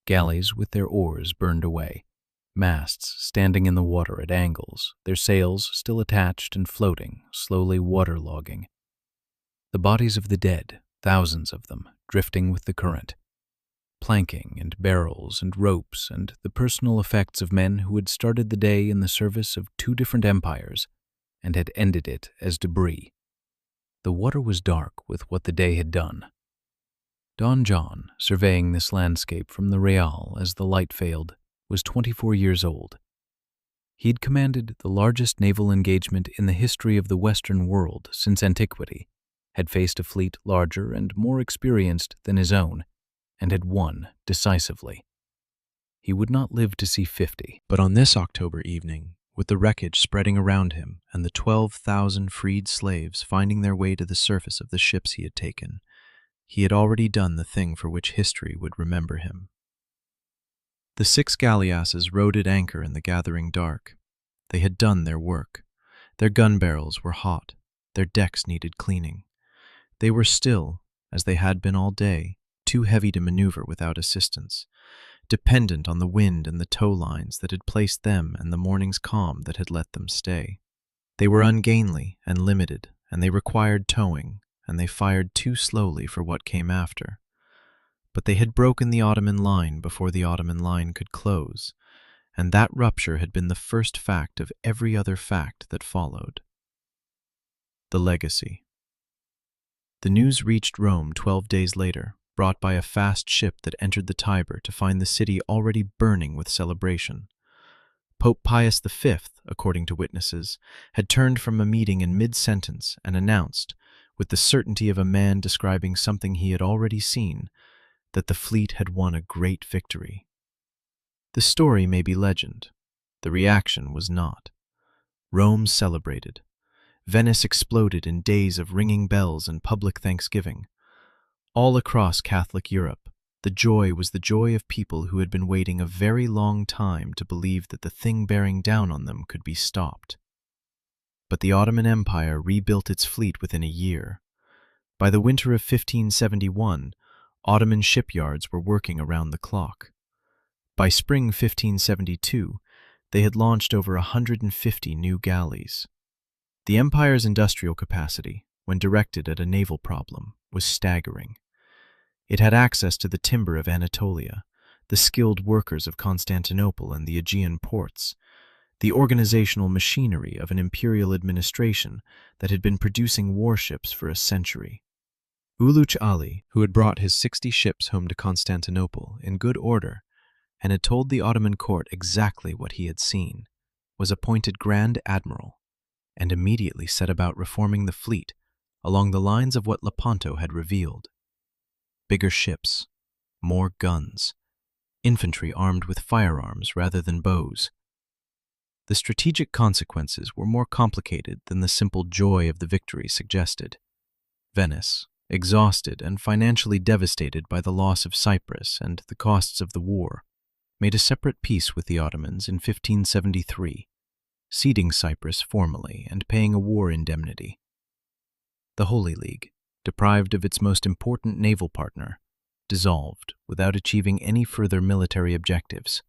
Speaker 1: Galleys with their oars burned away, masts standing in the water at angles, their sails still attached and floating, slowly waterlogging. The bodies of the dead, thousands of them, drifting with the current. Planking and barrels and ropes and the personal effects of men who had started the day in the service of 2 different empires and had ended it as debris. The water was dark with what the day had done. Don John, surveying this landscape from the Real as the light failed, was 24 years old. He had commanded the largest naval engagement in the history of the Western world since antiquity, had faced a fleet larger and more experienced than his own, and had won decisively. He would not live to see 50.
Speaker 3: But on this October evening, with the wreckage spreading around him and the 12,000 freed slaves finding their way to the surface of the ships he had taken, he had already done the thing for which history would remember him. The 6 Galleasses rode at anchor in the gathering dark. They had done their work. Their gun barrels were hot. Their decks needed cleaning. They were still, as they had been all day, too heavy to maneuver without assistance, dependent on the wind and the tow lines that had placed them and the morning's calm that had let them stay. They were ungainly and limited, and they required towing, and they fired too slowly for what came after. But they had broken the Ottoman line before the Ottoman line could close, and that rupture had been the first fact of every other fact that followed. The legacy. The news reached Rome 12 days later, brought by a fast ship that entered the Tiber to find the city already burning with celebration. Pope Pius V, according to witnesses, had turned from a meeting in mid-sentence and announced, with the certainty of a man describing something he had already seen, that the fleet had won a great victory. The story may be legend. The reaction was not. Rome celebrated. Venice exploded in days of ringing bells and public thanksgiving. All across Catholic Europe, the joy was the joy of people who had been waiting a very long time to believe that the thing bearing down on them could be stopped. But the Ottoman Empire rebuilt its fleet within a year. By the winter of 1571, Ottoman shipyards were working around the clock. By spring 1572, they had launched over 150 new galleys. The empire's industrial capacity, when directed at a naval problem, was staggering. It had access to the timber of Anatolia, the skilled workers of Constantinople and the Aegean ports, the organizational machinery of an imperial administration that had been producing warships for a century. Uluç Ali, who had brought his 60 ships home to Constantinople in good order and had told the Ottoman court exactly what he had seen, was appointed Grand Admiral and immediately set about reforming the fleet along the lines of what Lepanto had revealed. Bigger ships, more guns, infantry armed with firearms rather than bows. The strategic consequences were more complicated than the simple joy of the victory suggested. Venice, exhausted and financially devastated by the loss of Cyprus and the costs of the war, made a separate peace with the Ottomans in 1573, ceding Cyprus formally and paying a war indemnity. The Holy League, deprived of its most important naval partner, dissolved without achieving any further military objectives.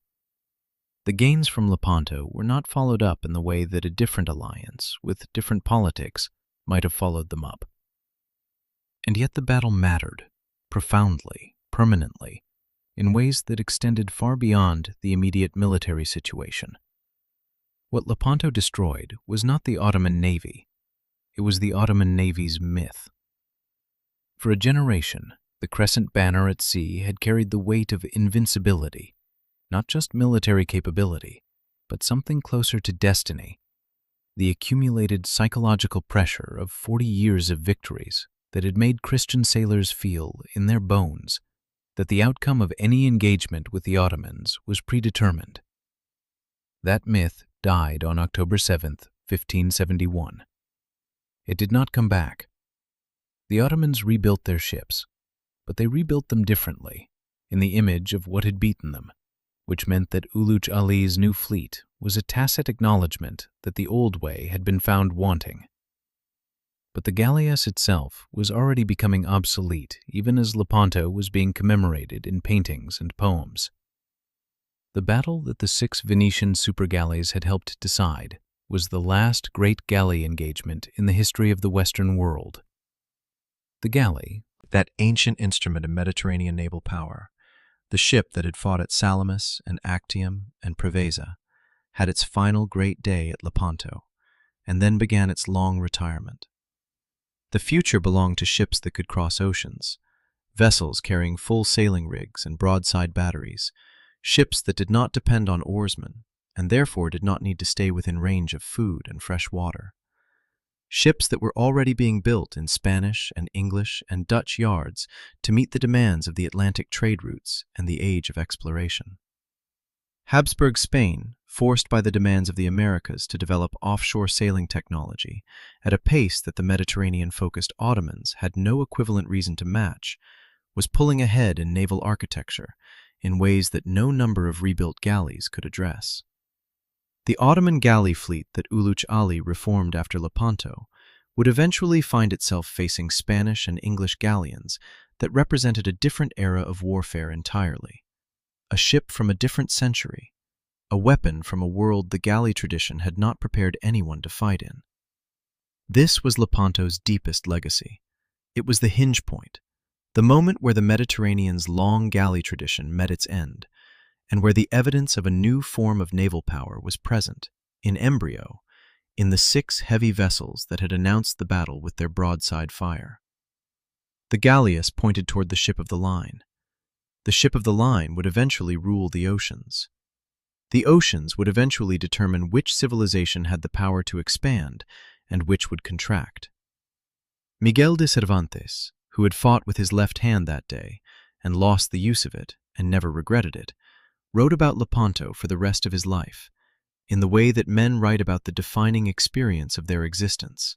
Speaker 3: The gains from Lepanto were not followed up in the way that a different alliance, with different politics, might have followed them up. And yet the battle mattered, profoundly, permanently, in ways that extended far beyond the immediate military situation. What Lepanto destroyed was not the Ottoman navy, it was the Ottoman navy's myth. For a generation, the crescent banner at sea had carried the weight of invincibility, not just military capability, but something closer to destiny, the accumulated psychological pressure of 40 years of victories that had made Christian sailors feel, in their bones, that the outcome of any engagement with the Ottomans was predetermined. That myth died on October 7th, 1571. It did not come back. The Ottomans rebuilt their ships, but they rebuilt them differently, in the image of what had beaten them, which meant that Uluç Ali's new fleet was a tacit acknowledgement that the old way had been found wanting. But the Galleass itself was already becoming obsolete even as Lepanto was being commemorated in paintings and poems. The battle that the 6 Venetian supergalleys had helped decide was the last great galley engagement in the history of the Western world. The galley,
Speaker 1: That ancient instrument of Mediterranean naval power, the ship that had fought at Salamis and Actium and Preveza, had its final great day at Lepanto, and then began its long retirement. The future belonged to ships that could cross oceans, vessels carrying full sailing rigs and broadside batteries, ships that did not depend on oarsmen, and therefore did not need to stay within range of food and fresh water. Ships that were already being built in Spanish and English and Dutch yards to meet the demands of the Atlantic trade routes and the age of exploration. Habsburg Spain, forced by the demands of the Americas to develop offshore sailing technology at a pace that the Mediterranean-focused Ottomans had no equivalent reason to match, was pulling ahead in naval architecture in ways that no number of rebuilt galleys could address. The Ottoman galley fleet that Uluç Ali reformed after Lepanto would eventually find itself facing Spanish and English galleons that represented a different era of warfare entirely. A ship from a different century, a weapon from a world the galley tradition had not prepared anyone to fight in. This was Lepanto's deepest legacy. It was the hinge point, the moment where the Mediterranean's long galley tradition met its end, and where the evidence of a new form of naval power was present, in embryo, in the 6 heavy vessels that had announced the battle with their broadside fire. The galleass pointed toward the ship of the line. The ship of the line would eventually rule the oceans. The oceans would eventually determine which civilization had the power to expand and which would contract. Miguel de Cervantes, who had fought with his left hand that day and lost the use of it and never regretted it, wrote about Lepanto for the rest of his life, in the way that men write about the defining experience of their existence,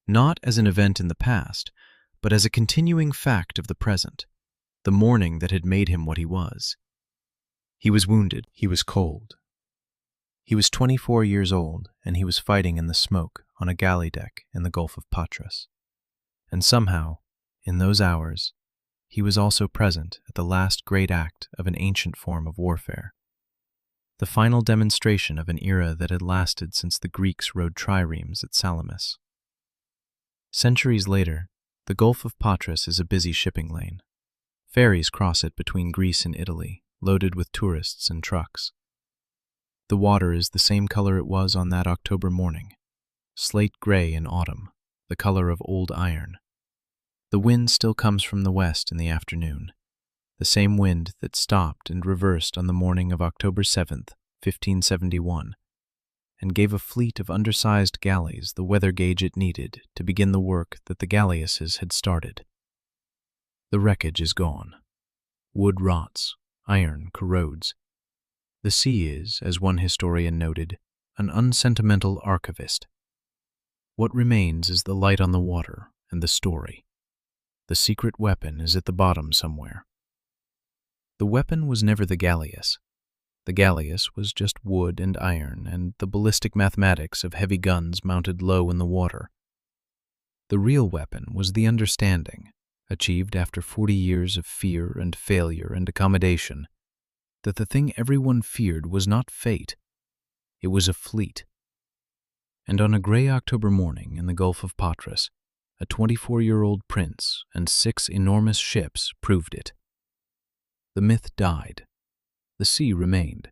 Speaker 1: not as an event in the past, but as a continuing fact of the present, the morning that had made him what he was. He was wounded, he was cold. He was 24 years old, and he was fighting in the smoke on a galley deck in the Gulf of Patras. And somehow, in those hours, he was also present at the last great act of an ancient form of warfare, the final demonstration of an era that had lasted since the Greeks rode triremes at Salamis. Centuries later, the Gulf of Patras is a busy shipping lane. Ferries cross it between Greece and Italy, loaded with tourists and trucks. The water is the same color it was on that October morning, slate gray in autumn, the color of old iron. The wind still comes from the west in the afternoon, the same wind that stopped and reversed on the morning of October 7th, 1571, and gave a fleet of undersized galleys the weather gauge it needed to begin the work that the Galleasses had started. The wreckage is gone. Wood rots, iron corrodes. The sea is, as one historian noted, an unsentimental archivist. What remains is the light on the water and the story. The secret weapon is at the bottom somewhere. The weapon was never the galleass. The galleass was just wood and iron and the ballistic mathematics of heavy guns mounted low in the water. The real weapon was the understanding, achieved after 40 years of fear and failure and accommodation,
Speaker 2: that the thing everyone feared was not fate, it was a fleet. And on a gray October morning in the Gulf of Patras, a 24-year-old prince and 6 enormous ships proved it. The myth died, the sea remained,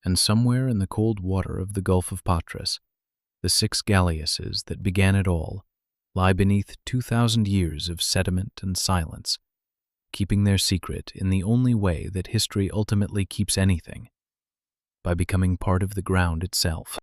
Speaker 2: and somewhere in the cold water of the Gulf of Patras, the 6 Galleasses that began it all lie beneath 2,000 years of sediment and silence, keeping their secret in the only way that history ultimately keeps anything, by becoming part of the ground itself.